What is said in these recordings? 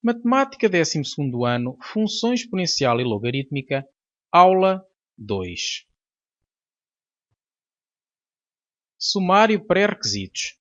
Matemática 12º ano, Função exponencial e logarítmica, aula 2. Sumário pré-requisitos.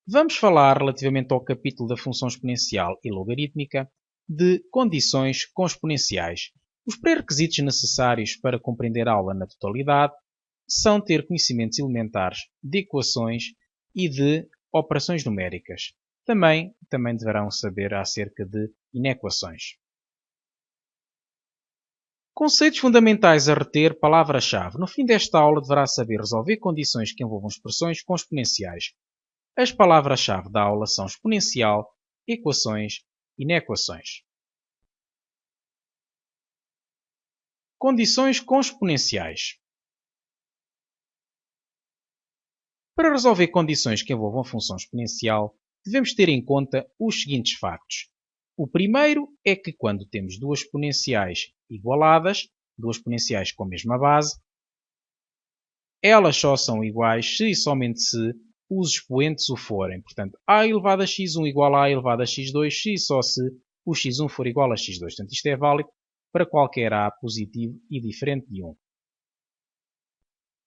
Vamos falar, relativamente ao capítulo da função exponencial e logarítmica, de condições com exponenciais. Os pré-requisitos necessários para compreender a aula na totalidade são ter conhecimentos elementares de equações e de operações numéricas. Também deverão saber acerca de inequações. Conceitos fundamentais a reter, palavra-chave. No fim desta aula deverá saber resolver condições que envolvam expressões com exponenciais. As palavras-chave da aula são exponencial, equações, inequações. Condições com exponenciais. Para resolver condições que envolvam a função exponencial, devemos ter em conta os seguintes factos. O primeiro é que quando temos duas exponenciais igualadas, duas exponenciais com a mesma base, elas só são iguais se e somente se os expoentes o forem. Portanto, a elevado a x1 igual a elevado a x2, se e só se o x1 for igual a x2. Portanto, isto é válido para qualquer a positivo e diferente de 1.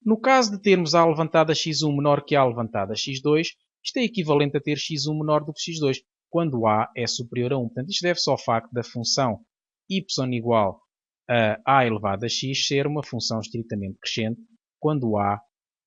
No caso de termos a levantada x1 menor que a levantada x2, isto é equivalente a ter x1 menor do que x2, quando a é superior a 1. Portanto, isto deve-se ao facto da função y igual a elevado a x ser uma função estritamente crescente quando a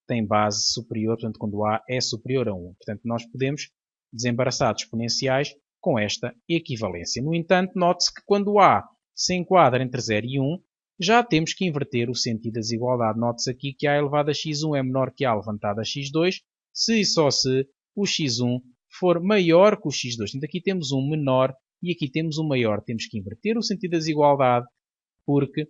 tem base superior, portanto, quando a é superior a 1. Portanto, nós podemos desembaraçar de exponenciais com esta equivalência. No entanto, note-se que quando a se enquadra entre 0 e 1, já temos que inverter o sentido da desigualdade. Note-se aqui que a elevada a x1 é menor que a levantada a x2, se e só se o x1 for maior que o x2. Portanto, aqui temos um menor e aqui temos um maior. Temos que inverter o sentido da desigualdade porque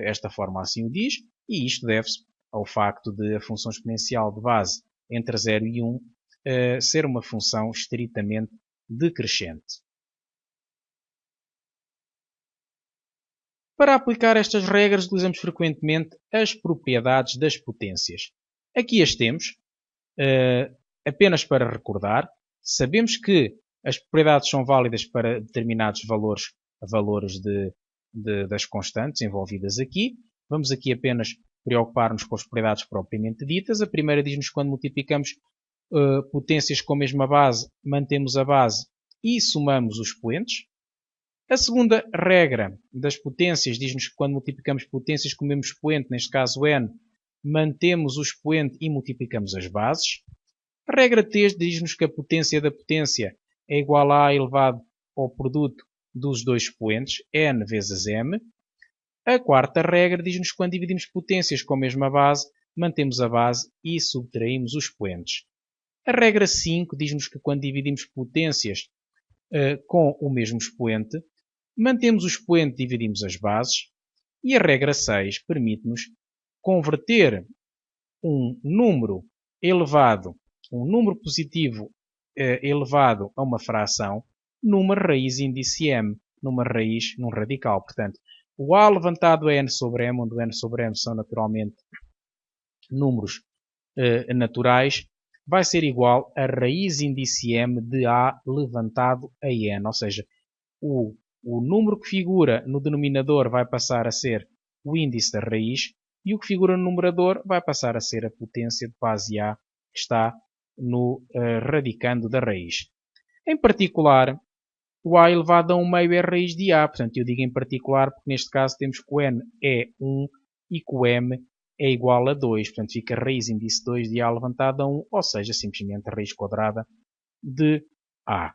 esta forma assim o diz, e isto deve-se ao facto de a função exponencial de base entre 0 e 1 ser uma função estritamente decrescente. Para aplicar estas regras, utilizamos frequentemente as propriedades das potências. Aqui as temos, apenas para recordar. Sabemos que as propriedades são válidas para determinados valores das constantes envolvidas aqui. Vamos aqui apenas preocupar-nos com as propriedades propriamente ditas. A primeira diz-nos que quando multiplicamos potências com a mesma base, mantemos a base e somamos os expoentes. A segunda regra das potências diz-nos que quando multiplicamos potências com o mesmo expoente, neste caso n, mantemos o expoente e multiplicamos as bases. A regra 3 diz-nos que a potência da potência é igual a A elevado ao produto dos dois expoentes, n vezes m. A quarta regra diz-nos que quando dividimos potências com a mesma base, mantemos a base e subtraímos os expoentes. A regra 5 diz-nos que quando dividimos potências com o mesmo expoente, mantemos o expoente e dividimos as bases. E a regra 6 permite-nos converter um número positivo elevado a uma fração, numa raiz índice m, num radical. Portanto, o a levantado a n sobre m, onde o n sobre m são naturalmente números naturais, vai ser igual a raiz índice m de a levantado a n. Ou seja, o número que figura no denominador vai passar a ser o índice da raiz e o que figura no numerador vai passar a ser a potência de base a que está no radicando da raiz. Em particular, o a elevado a 1 meio é a raiz de a. Portanto, eu digo em particular porque neste caso temos que o n é 1 e que o m é igual a 2. Portanto, fica a raiz índice 2 de a levantado a 1, ou seja, simplesmente a raiz quadrada de a.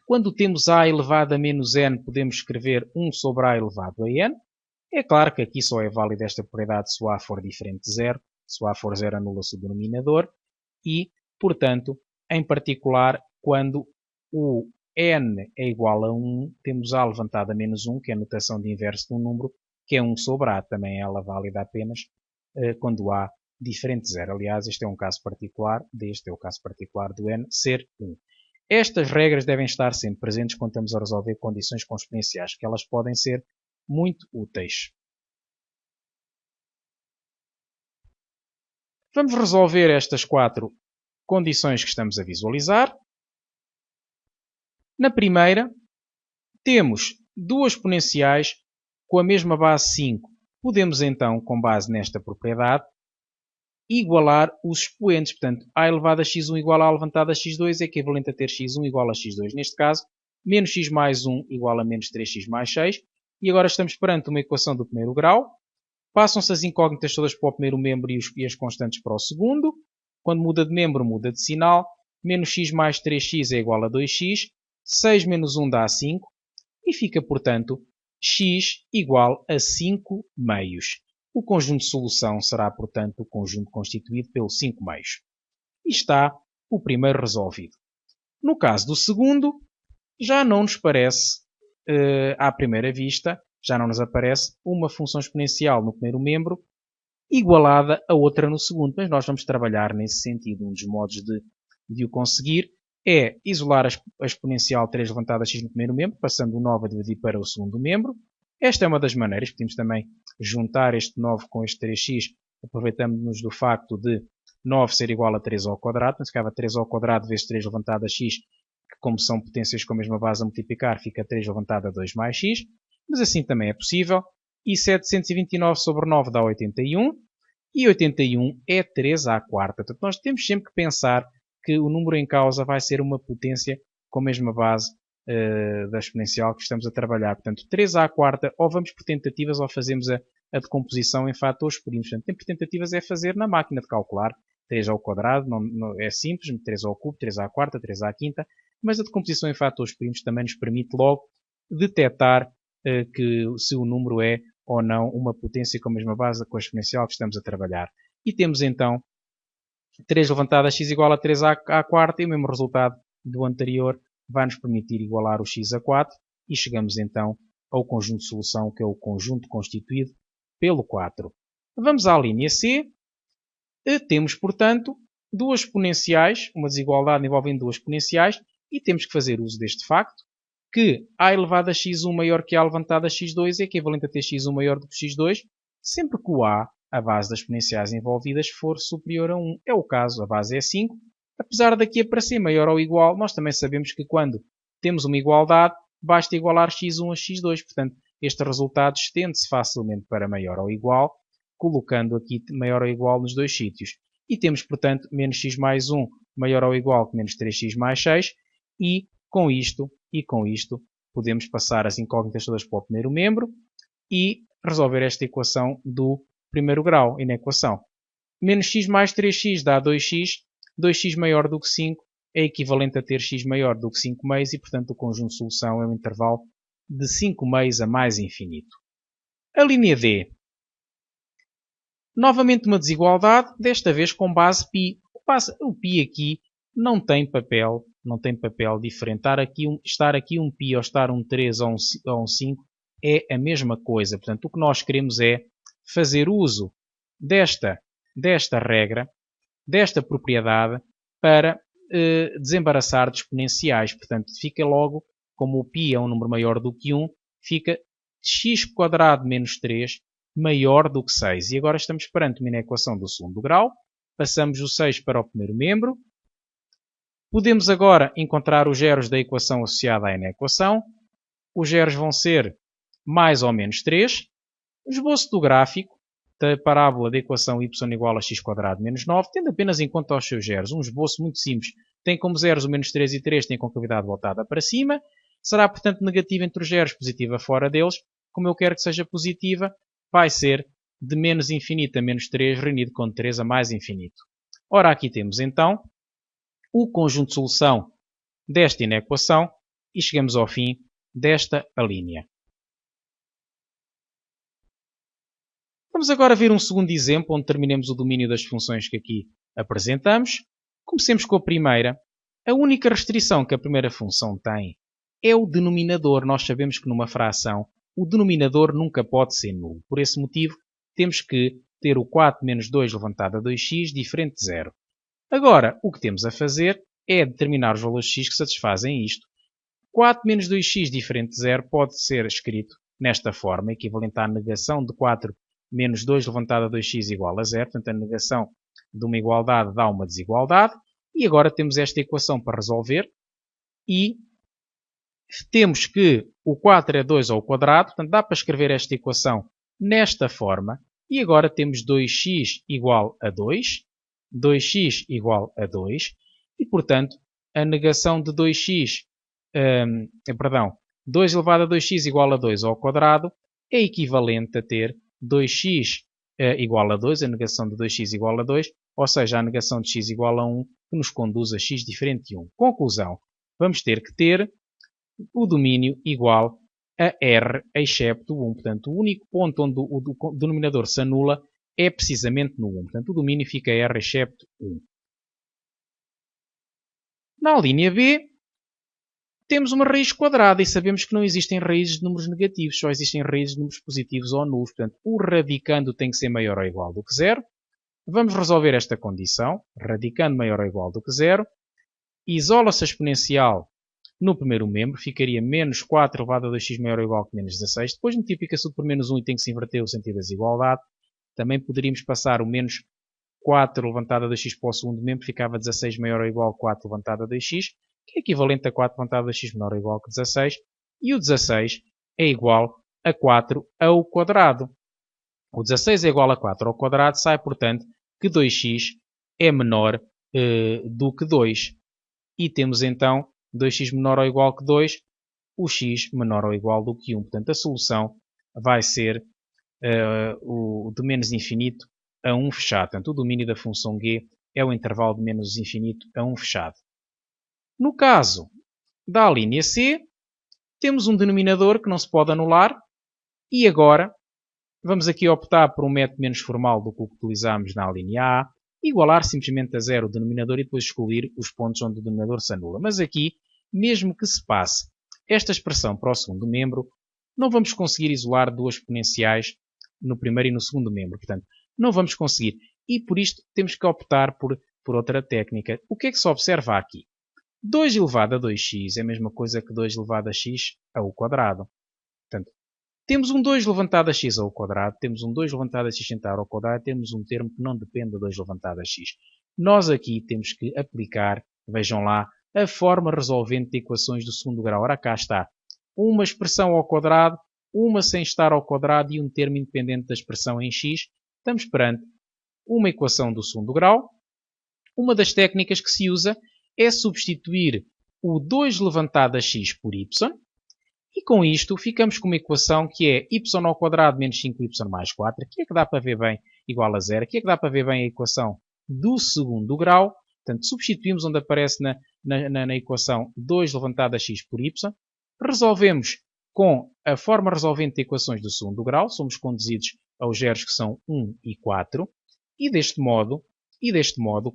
Quando temos a elevado a menos n, podemos escrever 1 sobre a elevado a n. É claro que aqui só é válida esta propriedade se o a for diferente de 0. Se o a for 0, anula-se o denominador. E, portanto, em particular, quando o n é igual a 1, temos a levantado a menos 1, que é a notação de inverso de um número, que é 1 sobre a. Também é ela válida apenas quando a diferente de 0. Aliás, este é o caso particular do n ser 1. Estas regras devem estar sempre presentes quando estamos a resolver condições com exponenciais, que elas podem ser muito úteis. Vamos resolver estas 4 condições que estamos a visualizar. Na primeira, temos duas exponenciais com a mesma base 5. Podemos então, com base nesta propriedade, igualar os expoentes. Portanto, a elevado a x1 igual a levantado a x2 é equivalente a ter x1 igual a x2. Neste caso, menos x mais 1 igual a menos 3x mais 6. E agora estamos perante uma equação do primeiro grau. Passam-se as incógnitas todas para o primeiro membro e as constantes para o segundo. Quando muda de membro, muda de sinal. Menos x mais 3x é igual a 2x. 6 menos 1 dá 5. E fica, portanto, x igual a 5 meios. O conjunto de solução será, portanto, o conjunto constituído pelos 5 meios. E está o primeiro resolvido. No caso do segundo, já não nos parece, à primeira vista, já não nos aparece uma função exponencial no primeiro membro igualada a outra no segundo. Mas nós vamos trabalhar nesse sentido. Um dos modos de o conseguir é isolar a exponencial 3 levantada a x no primeiro membro, passando o 9 a dividir para o segundo membro. Esta é uma das maneiras. Podemos também juntar este 9 com este 3x, aproveitando-nos do facto de 9 ser igual a 3 ao quadrado. Então, ficava 3 ao quadrado vezes 3 levantado a x, que como são potências com a mesma base a multiplicar, fica 3 levantado a 2 mais x. Mas assim também é possível. E 729 sobre 9 dá 81. E 81 é 3 à quarta. Portanto, nós temos sempre que pensar que o número em causa vai ser uma potência com a mesma base da exponencial que estamos a trabalhar. Portanto, 3 à quarta, ou vamos por tentativas ou fazemos a decomposição em fatores primos. Portanto, por tentativas é fazer na máquina de calcular. 3 ao quadrado não é simples, 3 ao cubo, 3 à quarta, 3 à quinta. Mas a decomposição em fatores primos também nos permite logo detectar que se o número é ou não uma potência com a mesma base com a exponencial que estamos a trabalhar. E temos então 3 levantado a x igual a 3 à quarta e o mesmo resultado do anterior vai nos permitir igualar o x a 4 e chegamos então ao conjunto de solução, que é o conjunto constituído pelo 4. Vamos à linha C. Temos, portanto, duas exponenciais, uma desigualdade envolvendo duas exponenciais, e temos que fazer uso deste facto, que a elevado a x1 maior que a levantada a x2 é equivalente a ter x1 maior do que x2, sempre que o a base das exponenciais envolvidas, for superior a 1. É o caso, a base é 5. Apesar daqui aparecer maior ou igual, nós também sabemos que quando temos uma igualdade, basta igualar x1 a x2. Portanto, este resultado estende-se facilmente para maior ou igual, colocando aqui maior ou igual nos dois sítios. E temos, portanto, menos x mais 1 maior ou igual que menos 3x mais 6. E com isto, podemos passar as incógnitas todas para o primeiro membro e resolver esta equação do primeiro grau. E na equação, menos x mais 3x dá 2x. 2x maior do que 5 é equivalente a ter x maior do que 5 meios e, portanto, o conjunto de solução é um intervalo de 5 meios a mais infinito. A linha D. Novamente uma desigualdade, desta vez com base π. O π aqui não tem papel diferente. Estar aqui um π ou estar um 3 ou um 5 é a mesma coisa. Portanto, o que nós queremos é fazer uso desta regra, desta propriedade, para desembaraçar de exponenciais. Portanto, fica logo, como o π é um número maior do que 1, fica x² menos 3 maior do que 6. E agora estamos perante uma equação do segundo grau. Passamos o 6 para o primeiro membro. Podemos agora encontrar os zeros da equação associada à equação. Os zeros vão ser mais ou menos 3. O esboço do gráfico da parábola da equação y igual a x² menos 9, tendo apenas em conta os seus zeros. Um esboço muito simples. Tem como zeros o menos 3 e 3, tem concavidade voltada para cima. Será, portanto, negativa entre os zeros, positiva fora deles. Como eu quero que seja positiva, vai ser de menos infinito a menos 3, reunido com 3 a mais infinito. Ora, aqui temos então o conjunto de solução desta inequação e chegamos ao fim desta alínea. Vamos agora ver um segundo exemplo onde terminemos o domínio das funções que aqui apresentamos. Comecemos com a primeira. A única restrição que a primeira função tem é o denominador. Nós sabemos que numa fração o denominador nunca pode ser nulo. Por esse motivo, temos que ter o 4 menos 2 levantado a 2x diferente de 0. Agora, o que temos a fazer é determinar os valores x que satisfazem isto. 4 menos 2x diferente de 0 pode ser escrito nesta forma, equivalente à negação de 4 menos 2 levantado a 2x igual a 0. Portanto, a negação de uma igualdade dá uma desigualdade. E agora temos esta equação para resolver. E temos que o 4 é 2 ao quadrado, portanto dá para escrever esta equação nesta forma. E agora temos 2x igual a 2, 2x igual a 2, e portanto a negação de 2x, 2 elevado a 2x igual a 2 ao quadrado é equivalente a ter 2x igual a 2, a negação de 2x igual a 2, ou seja, a negação de x igual a 1, que nos conduz a x diferente de 1. Conclusão, vamos ter que ter o domínio igual a R, excepto 1. Portanto, o único ponto onde o denominador se anula é precisamente no 1. Portanto, o domínio fica R, excepto 1. Na linha B, temos uma raiz quadrada e sabemos que não existem raízes de números negativos, só existem raízes de números positivos ou nulos. Portanto, o radicando tem que ser maior ou igual do que 0. Vamos resolver esta condição. Radicando maior ou igual do que 0. Isola-se a exponencial no primeiro membro. Ficaria menos 4 elevado a 2x maior ou igual que menos 16. Depois multiplica-se por menos 1 e tem que se inverter o sentido da desigualdade. Também poderíamos passar o menos 4 levantado a 2x para o segundo membro. Ficava 16 maior ou igual a 4 levantado a 2x. Que é equivalente a 4 levantado a 2x menor ou igual que 16. E o 16 é igual a 4 ao quadrado. O 16 é igual a 4 ao quadrado. Sai, portanto, que 2x é menor do que 2. E temos então 2x menor ou igual que 2, o x menor ou igual do que 1. Portanto, a solução vai ser de menos infinito a 1 fechado. Portanto, o domínio da função g é o intervalo de menos infinito a 1 fechado. No caso da linha C, temos um denominador que não se pode anular e agora vamos aqui optar por um método menos formal do que o que utilizámos na linha A, igualar simplesmente a 0 o denominador e depois excluir os pontos onde o denominador se anula. Mas aqui, mesmo que se passe esta expressão para o segundo membro, não vamos conseguir isolar duas exponenciais no primeiro e no segundo membro. Portanto, não vamos conseguir. E por isto temos que optar por outra técnica. O que é que se observa aqui? 2 elevado a 2x é a mesma coisa que 2 elevado a x ao quadrado. Portanto, temos um 2 levantado a x ao quadrado, temos um 2 levantado a x ao quadrado, temos um termo que não depende de 2 levantado a x. Nós aqui temos que aplicar, vejam lá, a forma resolvente de equações do segundo grau. Ora, cá está. Uma expressão ao quadrado, uma sem estar ao quadrado e um termo independente da expressão em x. Estamos perante uma equação do segundo grau. Uma das técnicas que se usa é substituir o 2 levantado a x por y. E com isto ficamos com uma equação que é y ao quadrado menos 5y mais 4. Aqui é que dá para ver bem igual a 0. Aqui é que dá para ver bem a equação do segundo grau. Portanto, substituímos onde aparece na equação 2 levantado a x por y. Resolvemos com a forma resolvente de equações do segundo grau. Somos conduzidos aos zeros que são 1 e 4. E deste modo,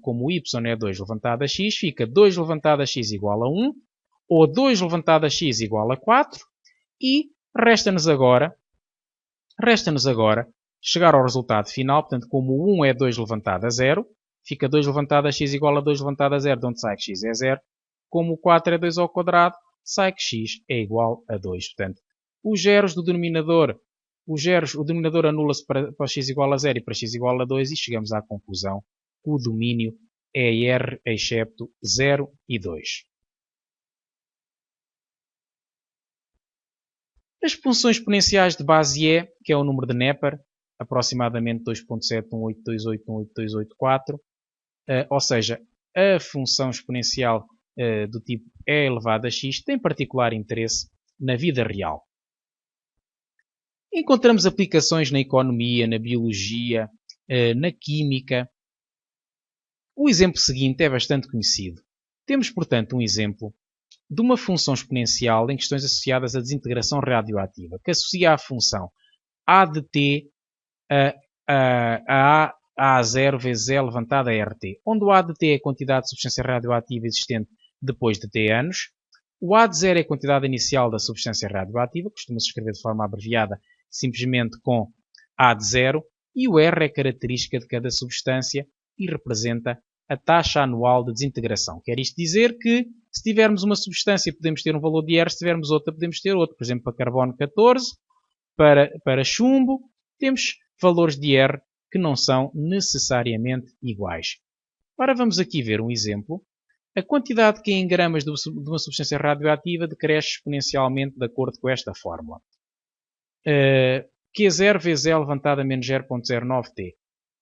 como o y é 2 levantado a x, fica 2 levantado a x igual a 1. Ou 2 levantado a x igual a 4. E resta-nos agora chegar ao resultado final. Portanto, como o 1 é 2 levantado a 0, fica 2 levantado a x igual a 2 levantado a 0, de onde sai que x é 0. Como o 4 é 2 ao quadrado, sai que x é igual a 2. Portanto, os zeros do denominador, o denominador anula-se para x igual a 0 e para x igual a 2 e chegamos à conclusão que o domínio é R excepto 0 e 2. As funções exponenciais de base E, que é o número de Neper, aproximadamente 2.718281884, ou seja, a função exponencial do tipo E elevado a x tem particular interesse na vida real. Encontramos aplicações na economia, na biologia, na química. O exemplo seguinte é bastante conhecido. Temos, portanto, um exemplo de uma função exponencial em questões associadas à desintegração radioativa, que associa a função a de t a A0 vezes E levantada a RT, onde o A de t é a quantidade de substância radioativa existente depois de t anos, o A de 0 é a quantidade inicial da substância radioativa, costuma-se escrever de forma abreviada simplesmente com A de 0, e o R é a característica de cada substância e representa a taxa anual de desintegração. Quer isto dizer que, se tivermos uma substância, podemos ter um valor de R, se tivermos outra, podemos ter outro. Por exemplo, para carbono 14, para chumbo, temos valores de R que não são necessariamente iguais. Ora, vamos aqui ver um exemplo A quantidade de Q em gramas de uma substância radioativa decresce exponencialmente de acordo com esta fórmula. Q0 vezes E levantado a menos 0.09T.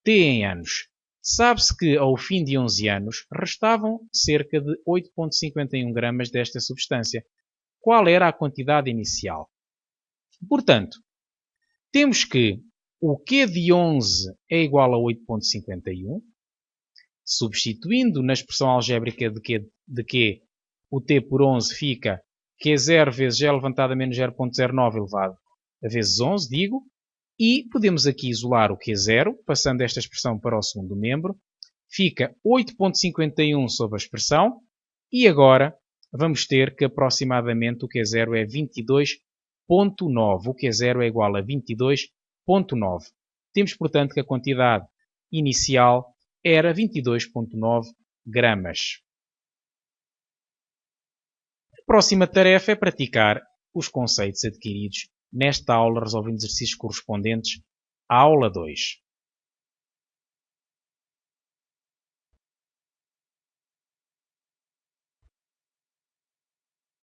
T em anos. Sabe-se que, ao fim de 11 anos, restavam cerca de 8.51 gramas desta substância. Qual era a quantidade inicial? Portanto, temos que o Q de 11 é igual a 8.51. Substituindo na expressão algébrica de Q, o T por 11 fica Q0 vezes E levantado a menos 0.09 elevado a vezes 11, digo. E podemos aqui isolar o Q0, passando esta expressão para o segundo membro. Fica 8.51 sobre a expressão. E agora vamos ter que aproximadamente o Q0 é 22.9. O Q0 é igual a 22.9. Temos, portanto, que a quantidade inicial era 22.9 gramas. A próxima tarefa é praticar os conceitos adquiridos nesta aula, resolvendo exercícios correspondentes à aula 2.